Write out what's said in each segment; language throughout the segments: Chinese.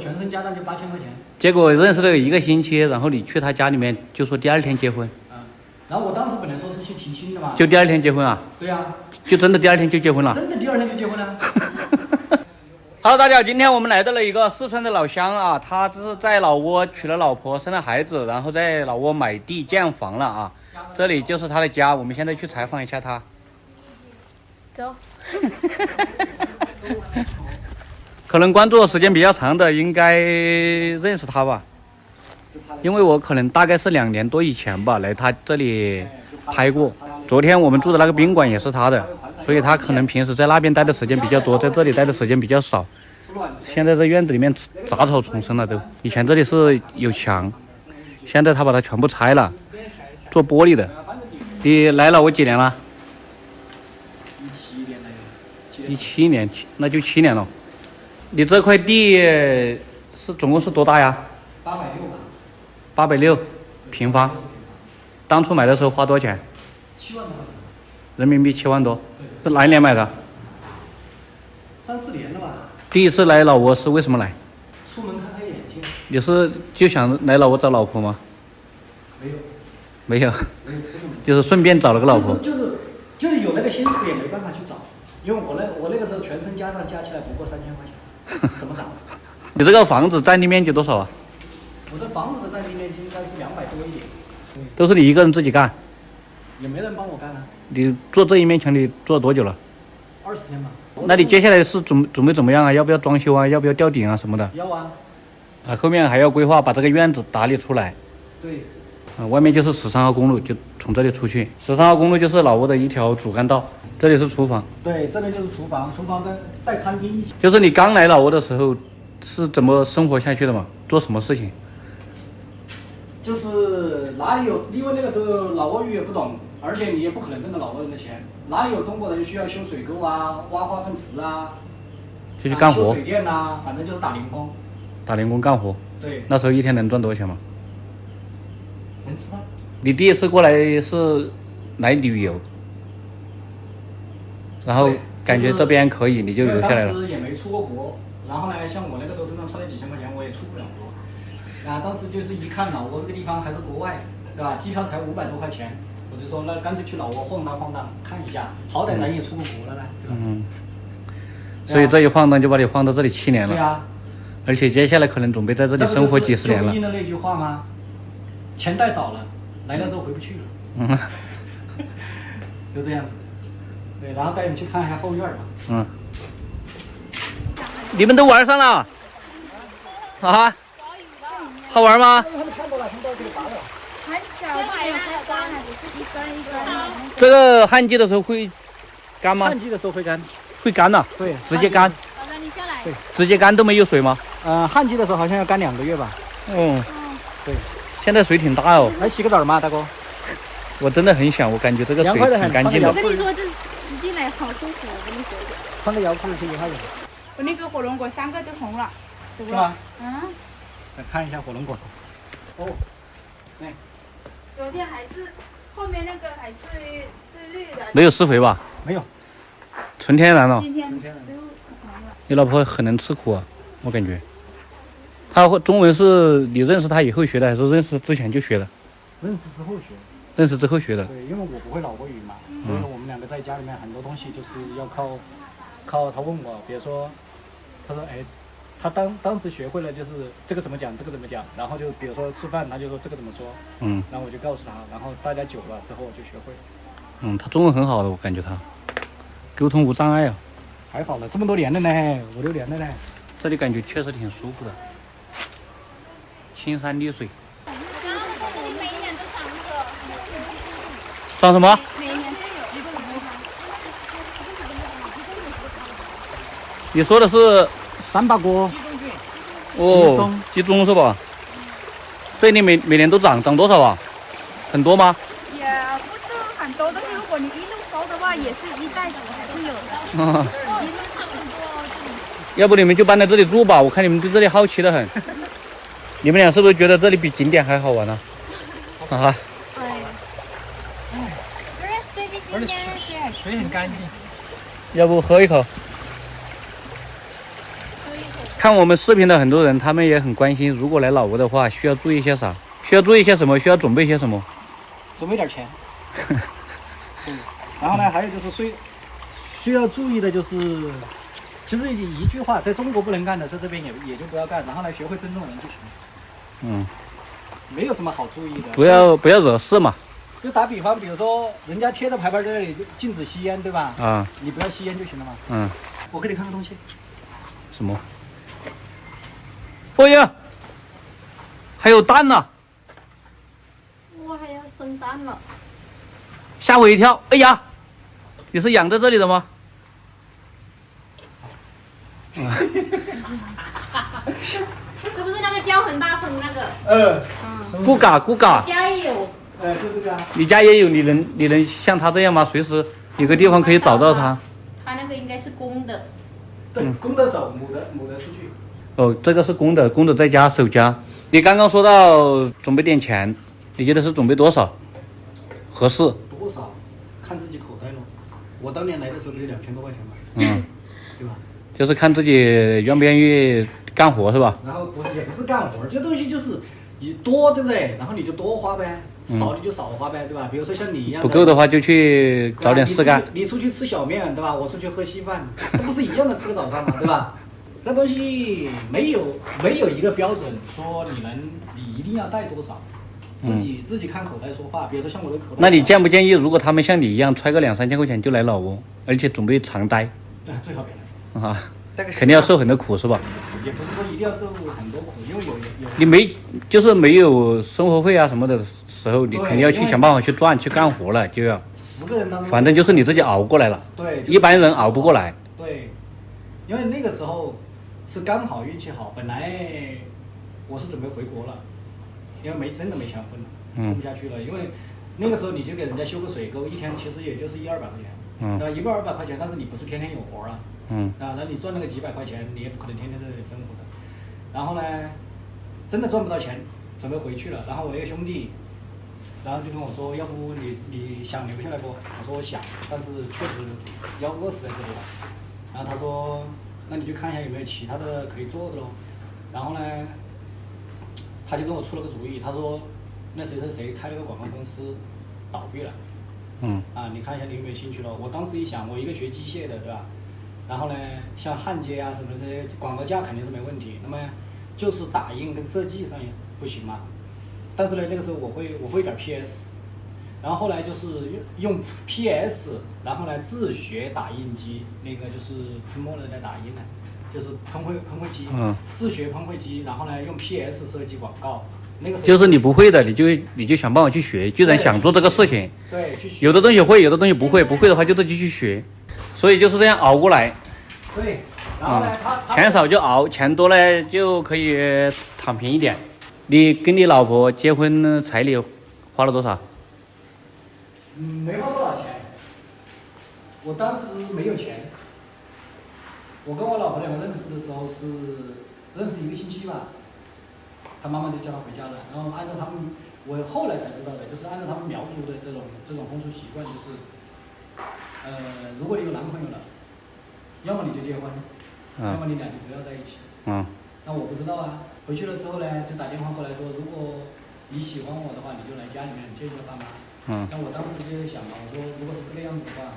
全身家当就8000块钱。结果认识了1个星期，然后你去他家里面就说第2天结婚。然后我当时本来说是去提亲的嘛。就第2天结婚啊？对啊。就真的第2天就结婚了？真的第2天就结婚了。Hello， 大家好，今天我们来到了一个四川的老乡啊，他这是在老挝娶了老婆，生了孩子，然后在老挝买地建房了啊。这里就是他的家，我们现在去采访一下他。走。可能关注的时间比较长的应该认识他吧，因为我可能大概是2年多以前吧来他这里拍过。昨天我们住的那个宾馆也是他的，所以他可能平时在那边待的时间比较多，在这里待的时间比较少。现在这院子里面杂草丛生了都，以前这里是有墙，现在他把它全部拆了，做玻璃的。你来了我几年了？17年，那就7年了。你这块地是总共是多大呀？860平方。当初买的时候花多少钱？7万多，人民币7万多。是哪一年买的？3、4年了吧。第一次来老挝是为什么来？出门开开眼界。你是就想来老挝找老婆吗？没有，就是顺便找了个老婆。就是有那个心思也没办法去找，因为我那个时候全身家当加起来不过3000块钱，怎么找？你这个房子占地面积多少啊？我的房子的占地面积应该是200多一点。都是你一个人自己干？也没人帮我干啊。你做这一面墙你做了多久了？20天吧。那你接下来是准备怎么样啊？要不要装修啊？要不要吊顶啊什么的？要啊。后面还要规划把这个院子打理出来。对。外面就是13号公路，就从这里出去。13号公路就是老挝的一条主干道，这里是厨房。对，这边就是厨房跟带餐厅一起。就是你刚来老挝的时候是怎么生活下去的嘛？做什么事情？就是哪里有，因为那个时候老挝语也不懂，而且你也不可能挣到老挝人的钱，哪里有中国人需要修水沟啊、挖化粪池啊，就去干活。修水电啊，反正就是打零工。打零工干活。对。那时候一天能赚多少钱吗？能吃饭。你第一次过来是来旅游，然后感觉这边可以，你就留下来了。当时也没出过国，然后呢，像我那个时候身上揣着几千块钱，我也出不了国。当时就是一看老挝这个地方还是国外，对吧？机票才500多块钱，我就说那干脆去老挝晃荡晃荡，看一下，好歹咱也出过国了呢，对吧？所以这一晃荡就把你晃到这里7年了。对啊。而且接下来可能准备在这里生活几十年了。就应了那句话吗？钱带少了，来了之后回不去了。就这样子。对，然后带你去看一下后院吧。你们都玩上了？啊？好玩吗？很小，没有太干了，只是一根一根的。这个旱季的时候会干吗？旱季的时候会干。会干呐？对，直接干。老张，你下来。对，直接干都没有水吗？旱季的时候好像要干2个月吧。对。现在水挺大哦。来洗个澡吗，大哥？我真的很想，我感觉这个水挺干净的。我跟你说，这一进来好舒服，我跟你说。穿个摇裤挺厉害的。我那个火龙果3个都红了，是吗？来看一下火龙果。对。昨天还是后面那个还是绿的。没有施肥吧？没有。纯天然了。今天都红了。你老婆很能吃苦啊，我感觉。她中文是你认识她以后学的，还是认识之前就学的？认识之后学的。认识之后学的。对，因为我不会老挝语嘛，所以我们2个在家里面很多东西就是要靠他问我，比如说，他说他当时学会了就是这个怎么讲，这个怎么讲，然后就比如说吃饭，他就说这个怎么说，然后我就告诉他，然后大家久了之后我就学会了。他中文很好的，我感觉他沟通无障碍啊。还好了，这么多年了呢，5、6年了呢。这里感觉确实挺舒服的，青山绿水。长什么？你说的是3把锅。集中是吧？这里每年都长多少啊？很多吗？也不是很多，但是如果你一路收的话，也是一袋子还是有的。要不你们就搬到这里住吧，我看你们对这里好奇的很。你们俩是不是觉得这里比景点还好玩呢？啊？而且水很干净。要不喝一口？看我们视频的很多人，他们也很关心，如果来老挝的话，需要注意些啥？需要注意些什么？需要准备些什么？准备点钱。然后呢，还有就是需要注意的就是，其实一句话，在中国不能干的，在这边也就不要干。然后呢，学会尊重人就行。嗯，没有什么好注意的。不要惹事嘛。就打比方，比如说人家贴的牌牌在那里就禁止吸烟，对吧？啊。你不要吸烟就行了嘛。嗯。我给你看个东西。什么？哎呀，还有蛋呢！哇，还要生蛋了！吓我一跳！哎呀，你是养在这里的吗？是不是那个叫很大声那个？咕嘎咕嘎。家也有。就这个。你家也有？你能像他这样吗？随时有个地方可以找到他。他那个应该是公的。对，公的守，母的出去。哦，这个是公的，公的在家守家。你刚刚说到准备点钱，你觉得是准备多少合适？多少？看自己口袋咯。我当年来的时候不就2000多块钱嘛。对吧？就是看自己愿不愿意干活是吧？然后也不是干活，这东西就是你多对不对？然后你就多花呗，少你就少花呗，对吧？比如说像你一样。不够的话就去找点事干。你出去吃小面对吧？我出去喝稀饭，这不是一样的吃个早饭吗？对吧？这东西没有一个标准说你一定要带多少，自己看口袋说话。比如说像我的口袋。那你建不建议，如果他们像你一样揣个2、3千块钱就来老挝，而且准备长待？最好别来。啊，肯定要受很多苦是吧？也不是说一定要受很多苦，因为有。你没有生活费啊什么的时候，你肯定要去想办法去赚去干活了，就要。10个人当中。反正就是你自己熬过来了。对。一般人熬不过来。对，因为那个时候。是刚好运气好，本来我是准备回国了，因为真的没钱混了，混不下去了。因为那个时候你就给人家修个水沟，一天其实也就是100-200块钱，那100-200块钱，但是你不是天天有活啊，那你赚那个几百块钱，你也不可能天天在这里生活的。然后呢，真的赚不到钱，准备回去了。然后我那个兄弟，然后就跟我说，要不你想留下来不？我说我想，但是确实要饿死在这里了。然后他说。那你去看一下有没有其他的可以做的咯。然后呢，他就跟我出了个主意，他说那谁开了个广告公司，倒闭了。你看一下你有没有兴趣咯？我当时一想，我一个学机械的，对吧？然后呢，像焊接啊什么这些广告架肯定是没问题，那么就是打印跟设计上也不行嘛。但是呢，那个时候我会点 PS。然后后来就是用 PS， 然后呢自学打印机，那个就是喷墨的在打印呢，就是喷绘机，自学喷绘机，然后呢用 PS 设计广告，那个就是你不会的，你就想办法去学，既然想做这个事情，对，去学，有的东西会，有的东西不会，不会的话就自己去学，所以就是这样熬过来。对，然后呢，钱少就熬，钱多呢就可以躺平一点。你跟你老婆结婚彩礼花了多少？没花多少钱，我当时没有钱。我跟我老婆两个认识的时候是认识1个星期吧，他妈妈就叫他回家了。然后按照他们，我后来才知道的，就是按照他们苗族的这种风俗习惯，就是，如果你有男朋友了，要么你就结婚，要么你俩就不要在一起。那我不知道啊，回去了之后呢，就打电话过来说，如果你喜欢我的话，你就来家里面见见爸妈。那我当时就想嘛，我说如果是这个样子的话，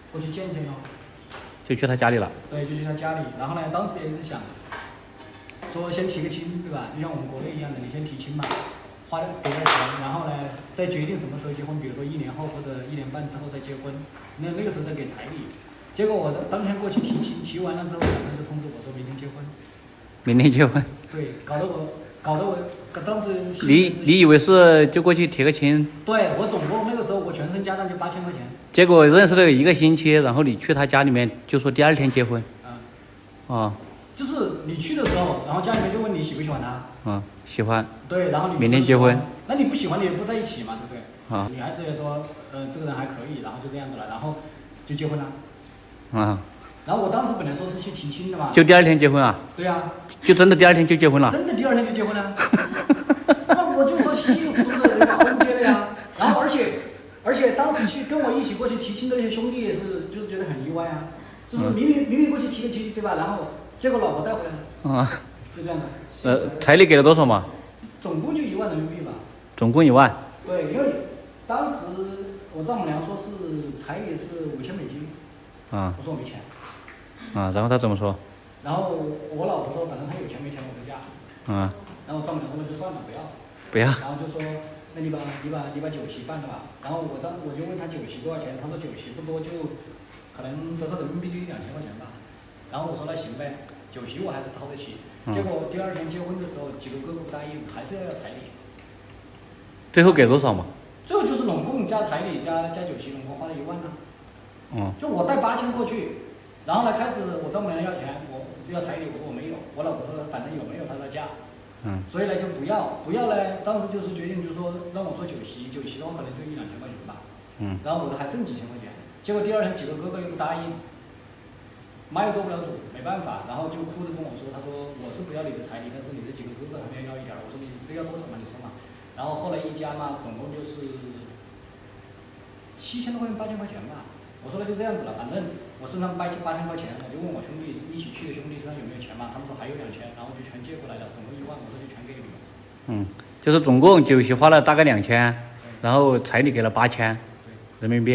过去见见咯。就去他家里了。对，就去他家里。然后呢，当时也是想，说先提个亲，对吧？就像我们国内一样的，你先提亲嘛，给点钱，然后呢，再决定什么时候结婚，比如说1年后或者1年半之后再结婚。那个时候再给彩礼。结果我当天过去提亲，提完了之后，晚上就通知我说明天结婚。明天结婚？对，搞得我当时。你以为是就过去提个亲？对，我总共那个时候我全身家当就8000块钱。结果认识了1个星期，然后你去他家里面就说第2天结婚。就是你去的时候，然后家里面就问你喜不喜欢他。喜欢。对，然后你明天结婚。那你不喜欢你也不在一起嘛，对不对？女孩子也说，这个人还可以，然后就这样子了，然后就结婚了。然后我当时本来说是去提亲的嘛。就第2天结婚啊？对呀。就真的第2天就结婚了？真的第2天就结婚了。那我就说稀里糊涂的把婚结了呀。然后而且当时去跟我一起过去提亲的那些兄弟也是，就是觉得很意外啊。就是明明过去提个亲，对吧？然后结果老婆带回来了。就这样子。彩礼给了多少嘛？总共就1万人民币吧。总共1万。对，因为当时我丈母娘说是彩礼是5000美金。啊。我说我没钱。啊，然后他怎么说？然后我老婆说，反正她有钱没钱我都嫁。嗯。然后我丈母娘说那就算了，不要。不要。然后就说，那你把酒席办了吧。然后我就问他酒席多少钱，他说酒席不多，就可能折合人民币就1-2000块钱吧。然后我说那行呗，酒席我还是掏得起。结果第2天结婚的时候，几个哥哥不答应，还是要彩礼。最后给多少嘛？最后就是拢共加彩礼加酒席，拢共花了1万呢。就我带8000过去。然后呢，开始我丈母娘要钱，我要彩礼，我说我没有，我老婆说反正有没有她在嫁，所以呢就不要呢，当时就是决定就是说让我做酒席的话可能就1-2000块钱吧，然后我这还剩几千块钱，结果第2天几个哥哥又不答应，妈又做不了主，没办法，然后就哭着跟我说，他说我是不要你的彩礼，但是你这几个哥哥还没有要一点，我说你都要多少嘛，你说嘛，然后后来一加嘛，总共就是7000多块钱8000块钱吧。我说那就这样子了，反正我身上8000块钱，我就问我兄弟一起去的兄弟身上有没有钱嘛，他们说还有2000，然后就全借过来了，总共1万，我说就全给你们。就是总共酒席花了大概2000，然后彩礼给了8000人民币。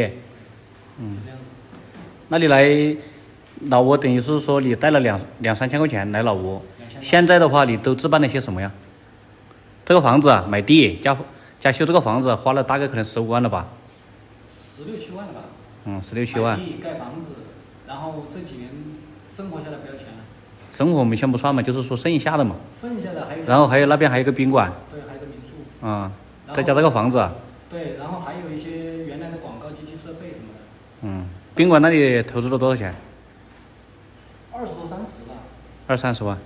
这样子。那你来老挝等于是说你带了2-3千块钱来老挝，现在的话你都置办了些什么呀？这个房子啊，买地加修这个房子花了大概可能15万了吧？16-17万了吧？16-17万。买地盖房子，然后这几年生活下来不要钱了。生活我们先不算嘛，就是说剩下的嘛。剩下的还有。然后还有那边还有个宾馆。对，还有个民宿。再加这个房子。对，然后还有一些原来的广告机器设备什么的。宾馆那里投资了多少钱？20多30吧。20-30万。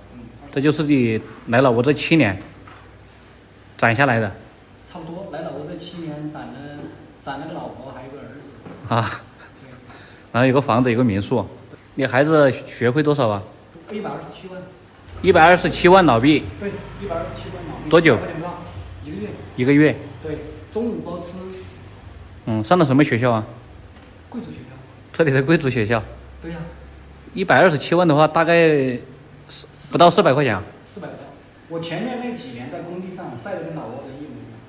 这就是你来老挝这7年攒下来的。差不多，来老挝这7年攒了个老婆，还有个儿子。然后有个房子，有个民宿。你孩子学费多少啊？127万。127万老币。对，127万老币。多久？1个月。1个月。对，中午包吃。上的什么学校啊？贵族学校。这里的贵族学校。对呀。127万的话，大概不到400块钱啊。400不到。我前面那几年在工地上晒得跟老挝人一模一样。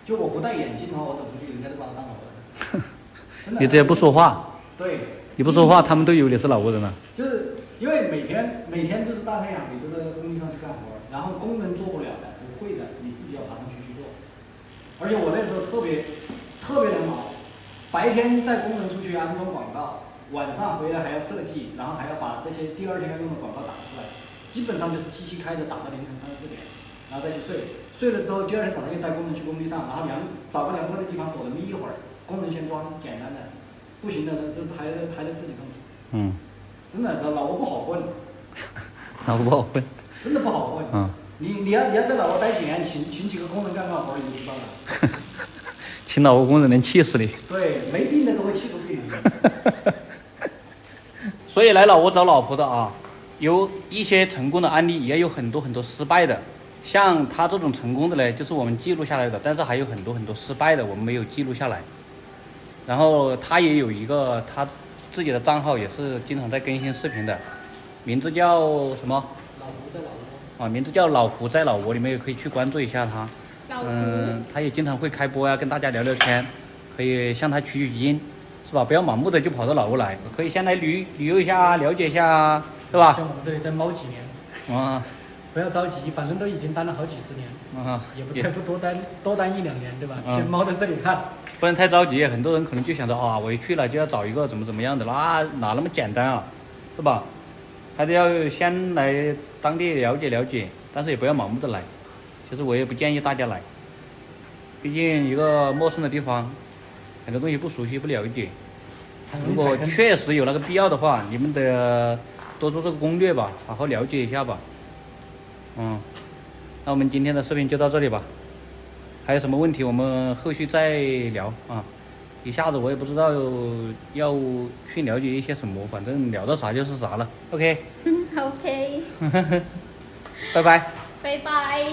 就我不戴眼镜的话，我走出去，人家都把我当老挝人。你直接不说话。对。你不说话，他们都以为你是老挝人了。就是因为每天就是大太阳，你都在工地上去干活，然后工人做不了的、不会的，你自己要爬上去做。而且我那时候特别两毛，白天带工人出去安装广告，晚上回来还要设计，然后还要把这些第2天要用的广告打出来，基本上就是机器开着打到凌晨3、4点，然后再去睡。睡了之后，第2天早上又带工人去工地上，然后找个凉快的地方躲着眯一会儿，工人先装简单的。不行的就还得自己动手。真的，老挝不好混。老挝不好混。真的不好混。你要在老挝待几年，请几个工人干活，你就知道了。请老挝工人能气死你。对，没病的都会气出病来。所以来老挝找老婆的啊，有一些成功的案例，也有很多失败的。像他这种成功的呢，就是我们记录下来的，但是还有很多失败的，我们没有记录下来。然后他也有一个他自己的账号，也是经常在更新视频的，名字叫什么？老胡在老挝。名字叫老胡在老挝，你们也可以去关注一下他。他也经常会开播呀，跟大家聊聊天，可以向他取经，是吧？不要盲目的就跑到老挝来，可以先来旅游一下，了解一下，是吧？像我们这里再猫几年。不要着急，反正都已经待了好几十年，也不再不多待1-2年，对吧？先猫在这里看，不能太着急。很多人可能就想着我一去了就要找一个怎么样的，哪那么简单啊，是吧？还是要先来当地了解，但是也不要盲目的来。其实我也不建议大家来，毕竟一个陌生的地方，很多东西不熟悉不了解。如果确实有那个必要的话，你们得多做这个攻略吧，好好了解一下吧。那我们今天的视频就到这里吧，还有什么问题我们后续再聊啊。一下子我也不知道要去了解一些什么，反正聊到啥就是啥了。OK。OK。拜拜。拜拜。